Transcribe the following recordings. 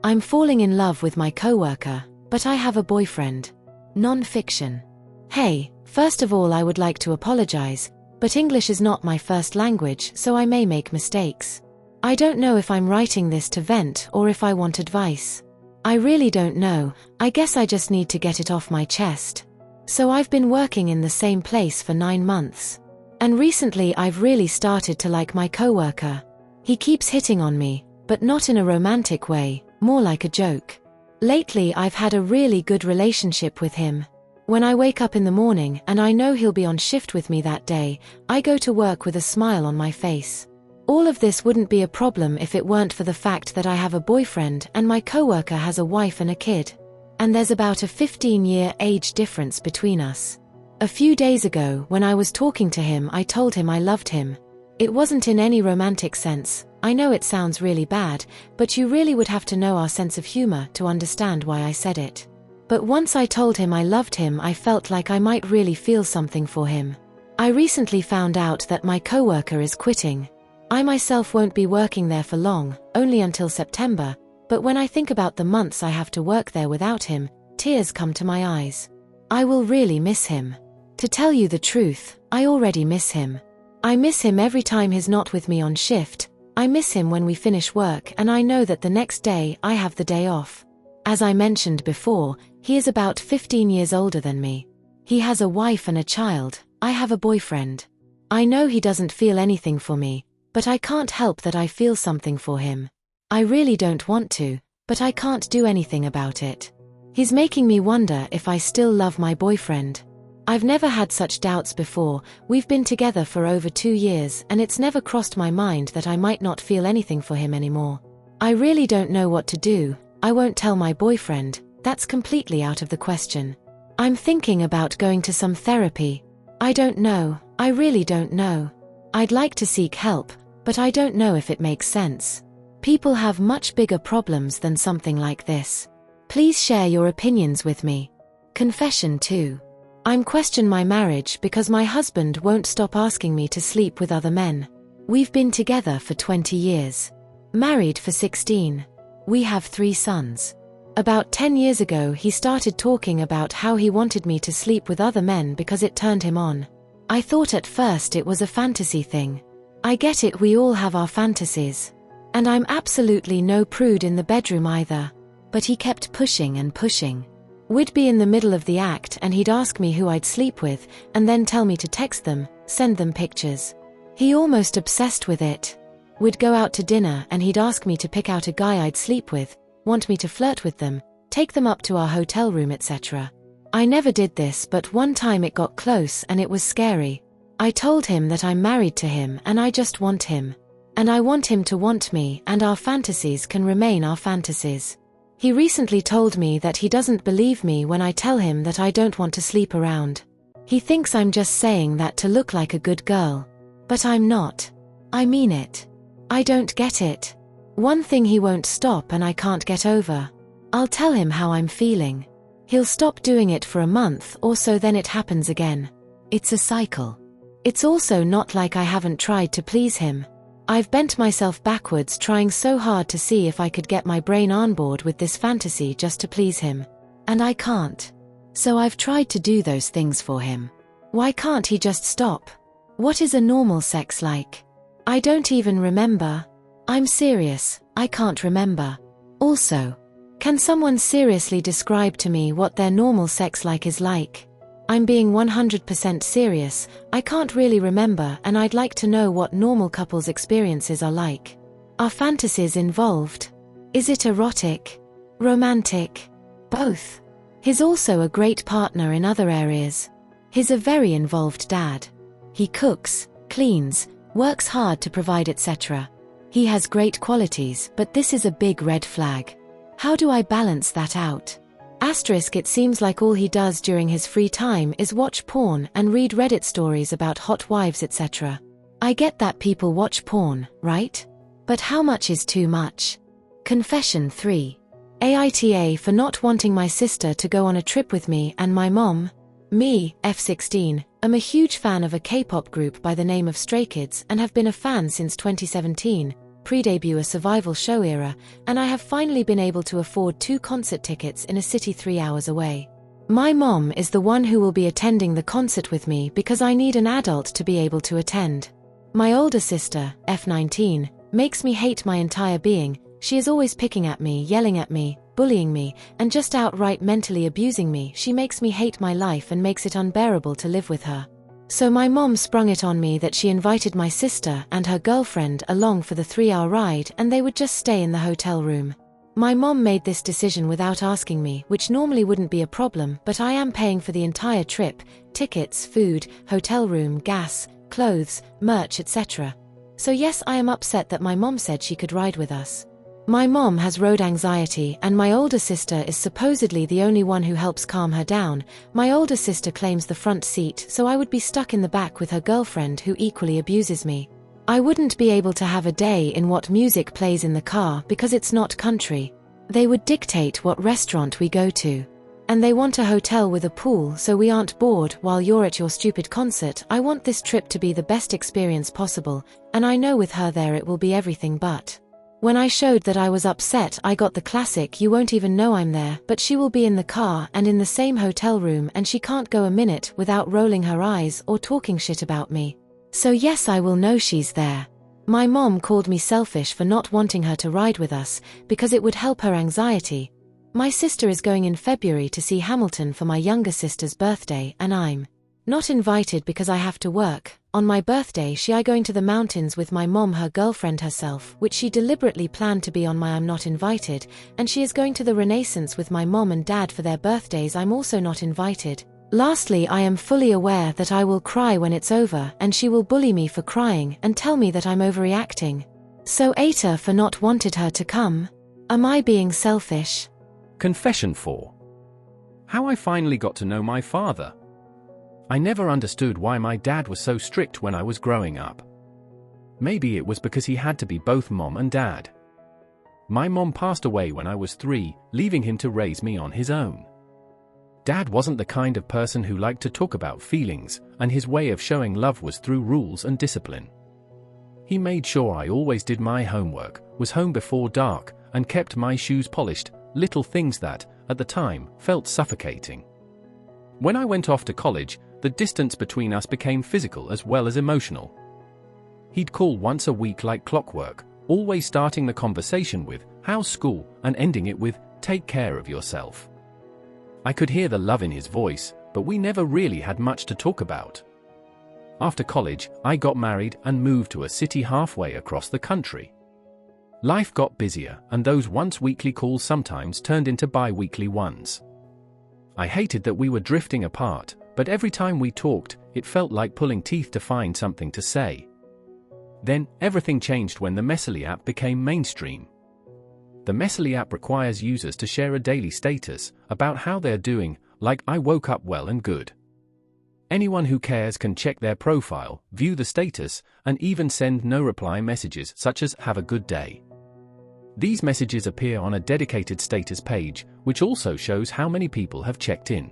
I'm falling in love with my coworker, but I have a boyfriend. Non-fiction. Hey, first of all I would like to apologize, but English is not my first language, so I may make mistakes. I don't know if I'm writing this to vent or if I want advice. I really don't know, I guess I just need to get it off my chest. So I've been working in the same place for 9 months. And recently I've really started to like my coworker. He keeps hitting on me, but not in a romantic way, more like a joke. Lately I've had a really good relationship with him. When I wake up in the morning and I know he'll be on shift with me that day, I go to work with a smile on my face. All of this wouldn't be a problem if it weren't for the fact that I have a boyfriend and my coworker has a wife and a kid. And there's about a 15-year age difference between us. A few days ago, when I was talking to him, I told him I loved him. It wasn't in any romantic sense. I know it sounds really bad, but you really would have to know our sense of humor to understand why I said it. But once I told him I loved him, I felt like I might really feel something for him. I recently found out that my coworker is quitting. I myself won't be working there for long, only until September, but when I think about the months I have to work there without him, tears come to my eyes. I will really miss him. To tell you the truth, I already miss him. I miss him every time he's not with me on shift. I miss him when we finish work and I know that the next day I have the day off. As I mentioned before, he is about 15 years older than me. He has a wife and a child. I have a boyfriend. I know he doesn't feel anything for me, but I can't help that I feel something for him. I really don't want to, but I can't do anything about it. He's making me wonder if I still love my boyfriend. I've never had such doubts before. We've been together for over 2 years and it's never crossed my mind that I might not feel anything for him anymore. I really don't know what to do. I won't tell my boyfriend, that's completely out of the question. I'm thinking about going to some therapy. I don't know, I really don't know. I'd like to seek help, but I don't know if it makes sense. People have much bigger problems than something like this. Please share your opinions with me. Confession 2. I'm questioning my marriage because my husband won't stop asking me to sleep with other men. We've been together for 20 years. Married for 16. We have 3 sons. About 10 years ago he started talking about how he wanted me to sleep with other men because it turned him on. I thought at first it was a fantasy thing. I get it, we all have our fantasies. And I'm absolutely no prude in the bedroom either. But he kept pushing and pushing. We'd be in the middle of the act and he'd ask me who I'd sleep with, and then tell me to text them, send them pictures. He almost obsessed with it. We'd go out to dinner and he'd ask me to pick out a guy I'd sleep with, want me to flirt with them, take them up to our hotel room, etc. I never did this, but one time it got close and it was scary. I told him that I'm married to him and I just want him. And I want him to want me, and our fantasies can remain our fantasies. He recently told me that he doesn't believe me when I tell him that I don't want to sleep around. He thinks I'm just saying that to look like a good girl. But I'm not. I mean it. I don't get it. One thing he won't stop and I can't get over. I'll tell him how I'm feeling. He'll stop doing it for a month or so, then it happens again. It's a cycle. It's also not like I haven't tried to please him. I've bent myself backwards trying so hard to see if I could get my brain on board with this fantasy just to please him. And I can't. So I've tried to do those things for him. Why can't he just stop? What is a normal sex like? I don't even remember. I'm serious, I can't remember. Also, can someone seriously describe to me what their normal sex like is like? I'm being 100% serious, I can't really remember, and I'd like to know what normal couples' experiences are like. Are fantasies involved? Is it erotic? Romantic? Both. He's also a great partner in other areas. He's a very involved dad. He cooks, cleans, works hard to provide, etc. He has great qualities, but this is a big red flag. How do I balance that out? Asterisk, it seems like all he does during his free time is watch porn and read Reddit stories about hot wives, etc. I get that people watch porn, right? But how much is too much? Confession 3. AITA for not wanting my sister to go on a trip with me and my mom. Me, F16, am a huge fan of a K-pop group by the name of Stray Kids and have been a fan since 2017, pre-debut a survival show era, and I have finally been able to afford 2 concert tickets in a city 3 hours away. My mom is the one who will be attending the concert with me because I need an adult to be able to attend. My older sister, F19, makes me hate my entire being. She is always picking at me, yelling at me, bullying me, and just outright mentally abusing me. She makes me hate my life and makes it unbearable to live with her. So my mom sprung it on me that she invited my sister and her girlfriend along for the 3-hour ride and they would just stay in the hotel room. My mom made this decision without asking me, which normally wouldn't be a problem, but I am paying for the entire trip: tickets, food, hotel room, gas, clothes, merch, etc. So yes, I am upset that my mom said she could ride with us. My mom has road anxiety and my older sister is supposedly the only one who helps calm her down. My older sister claims the front seat, so I would be stuck in the back with her girlfriend who equally abuses me. I wouldn't be able to have a day in what music plays in the car because it's not country. They would dictate what restaurant we go to. And they want a hotel with a pool so we aren't bored while you're at your stupid concert. I want this trip to be the best experience possible, and I know with her there it will be everything but. When I showed that I was upset, I got the classic "you won't even know I'm there," but she will be in the car and in the same hotel room and she can't go a minute without rolling her eyes or talking shit about me. So yes, I will know she's there. My mom called me selfish for not wanting her to ride with us because it would help her anxiety. My sister is going in February to see Hamilton for my younger sister's birthday and I'm not invited because I have to work. On my birthday she is going to the mountains with my mom, her girlfriend herself, which she deliberately planned to be on my I'm not invited, and she is going to the Renaissance with my mom and dad for their birthdays. I'm also not invited. Lastly, I am fully aware that I will cry when it's over and she will bully me for crying and tell me that I'm overreacting. So ATA for not wanted her to come. Am I being selfish? Confession 4. How I finally got to know my father. I never understood why my dad was so strict when I was growing up. Maybe it was because he had to be both mom and dad. My mom passed away when I was 3, leaving him to raise me on his own. Dad wasn't the kind of person who liked to talk about feelings, and his way of showing love was through rules and discipline. He made sure I always did my homework, was home before dark, and kept my shoes polished, little things that, at the time, felt suffocating. When I went off to college, the distance between us became physical as well as emotional. He'd call once a week like clockwork, always starting the conversation with, "How's school?" and ending it with, "Take care of yourself." I could hear the love in his voice, but we never really had much to talk about. After college, I got married and moved to a city halfway across the country. Life got busier, and those once-weekly calls sometimes turned into bi-weekly ones. I hated that we were drifting apart, but every time we talked, it felt like pulling teeth to find something to say. Then, everything changed when the Messily app became mainstream. The Messily app requires users to share a daily status about how they're doing, like "I woke up well and good." Anyone who cares can check their profile, view the status, and even send no-reply messages such as "Have a good day." These messages appear on a dedicated status page, which also shows how many people have checked in.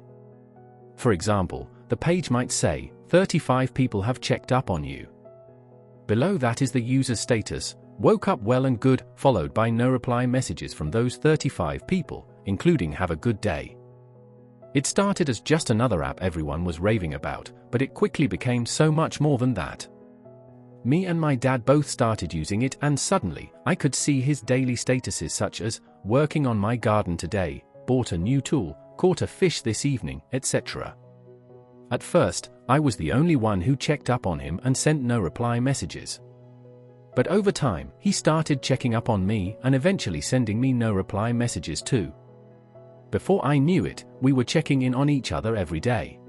For example, the page might say, 35 people have checked up on you. Below that is the user's status, "Woke up well and good," followed by no-reply messages from those 35 people, including "Have a good day." It started as just another app everyone was raving about, but it quickly became so much more than that. Me and my dad both started using it, and suddenly, I could see his daily statuses such as, "Working on my garden today," "Bought a new tool," "Caught a fish this evening," etc. At first, I was the only one who checked up on him and sent no-reply messages. But over time, he started checking up on me and eventually sending me no-reply messages too. Before I knew it, we were checking in on each other every day.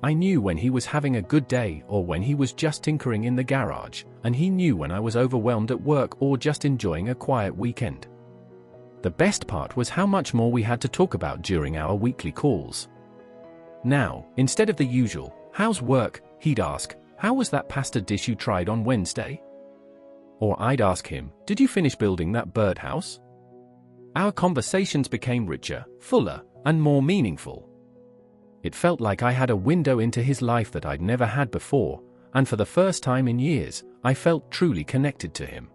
I knew when he was having a good day or when he was just tinkering in the garage, and he knew when I was overwhelmed at work or just enjoying a quiet weekend. The best part was how much more we had to talk about during our weekly calls. Now, instead of the usual, "How's work?" he'd ask, "How was that pasta dish you tried on Wednesday?" Or I'd ask him, "Did you finish building that birdhouse?" Our conversations became richer, fuller, and more meaningful. It felt like I had a window into his life that I'd never had before, and for the first time in years, I felt truly connected to him.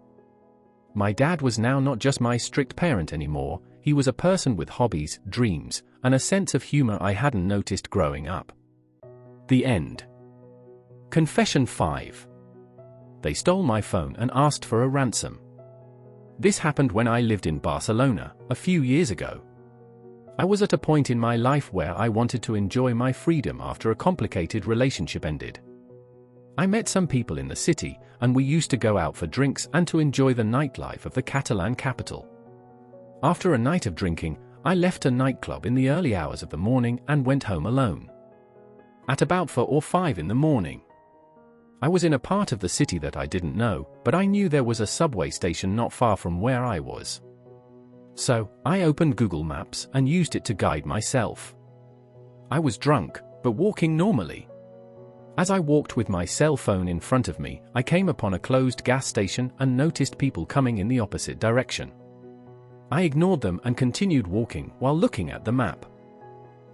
My dad was now not just my strict parent anymore, he was a person with hobbies, dreams, and a sense of humor I hadn't noticed growing up. The end. Confession 5. They stole my phone and asked for a ransom. This happened when I lived in Barcelona, a few years ago. I was at a point in my life where I wanted to enjoy my freedom after a complicated relationship ended. I met some people in the city, and we used to go out for drinks and to enjoy the nightlife of the Catalan capital. After a night of drinking, I left a nightclub in the early hours of the morning and went home alone. At about 4 or 5 in the morning, I was in a part of the city that I didn't know, but I knew there was a subway station not far from where I was. So, I opened Google Maps and used it to guide myself. I was drunk, but walking normally. As I walked with my cell phone in front of me, I came upon a closed gas station and noticed people coming in the opposite direction. I ignored them and continued walking while looking at the map.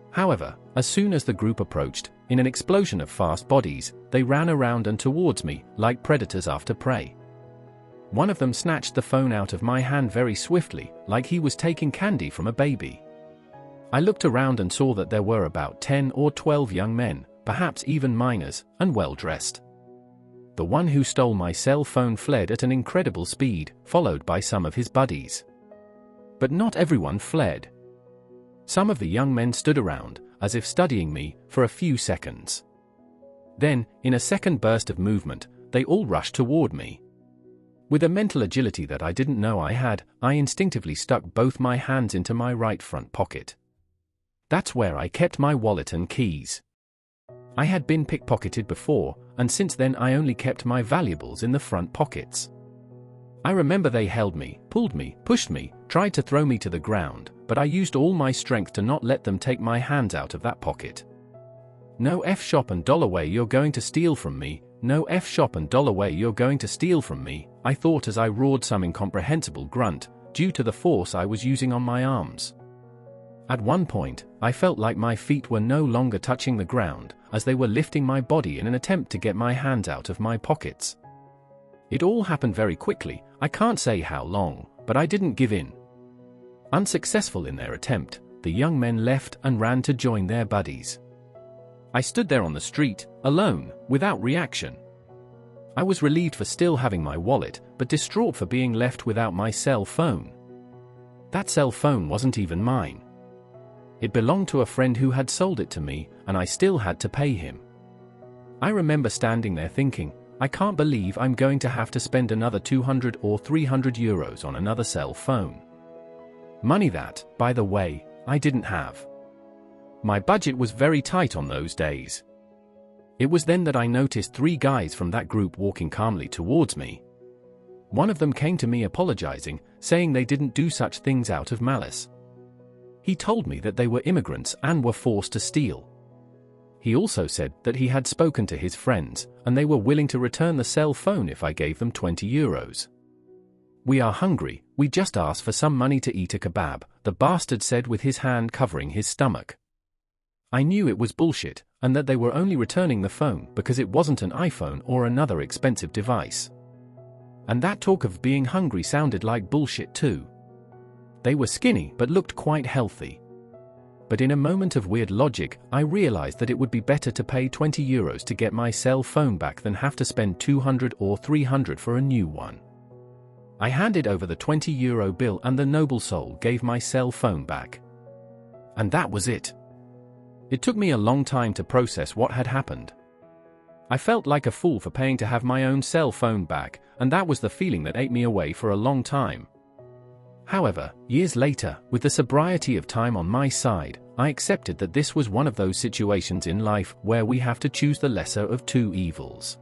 However, as soon as the group approached, in an explosion of fast bodies, they ran around and towards me, like predators after prey. One of them snatched the phone out of my hand very swiftly, like he was taking candy from a baby. I looked around and saw that there were about 10 or 12 young men, perhaps even minors, and well-dressed. The one who stole my cell phone fled at an incredible speed, followed by some of his buddies. But not everyone fled. Some of the young men stood around, as if studying me, for a few seconds. Then, in a second burst of movement, they all rushed toward me. With a mental agility that I didn't know I had, I instinctively stuck both my hands into my right front pocket. That's where I kept my wallet and keys. I had been pickpocketed before, and since then I only kept my valuables in the front pockets. I remember they held me, pulled me, pushed me, tried to throw me to the ground, but I used all my strength to not let them take my hands out of that pocket. No F shop and dollar way you're going to steal from me, no F shop and dollar way you're going to steal from me, I thought as I roared some incomprehensible grunt, due to the force I was using on my arms. At one point, I felt like my feet were no longer touching the ground, as they were lifting my body in an attempt to get my hands out of my pockets. It all happened very quickly, I can't say how long, but I didn't give in. Unsuccessful in their attempt, the young men left and ran to join their buddies. I stood there on the street, alone, without reaction. I was relieved for still having my wallet, but distraught for being left without my cell phone. That cell phone wasn't even mine. It belonged to a friend who had sold it to me, and I still had to pay him. I remember standing there thinking, I can't believe I'm going to have to spend another 200 or 300 euros on another cell phone. Money that, by the way, I didn't have. My budget was very tight on those days. It was then that I noticed 3 guys from that group walking calmly towards me. One of them came to me apologizing, saying they didn't do such things out of malice. He told me that they were immigrants and were forced to steal. He also said that he had spoken to his friends, and they were willing to return the cell phone if I gave them 20 euros. We are hungry, we just asked for some money to eat a kebab, the bastard said with his hand covering his stomach. I knew it was bullshit, and that they were only returning the phone because it wasn't an iPhone or another expensive device. And that talk of being hungry sounded like bullshit too. They were skinny but looked quite healthy. But in a moment of weird logic, I realized that it would be better to pay 20 euros to get my cell phone back than have to spend 200 or 300 for a new one. I handed over the 20 euro bill and the noble soul gave my cell phone back. And that was it. It took me a long time to process what had happened. I felt like a fool for paying to have my own cell phone back, and that was the feeling that ate me away for a long time. However, years later, with the sobriety of time on my side, I accepted that this was one of those situations in life where we have to choose the lesser of two evils.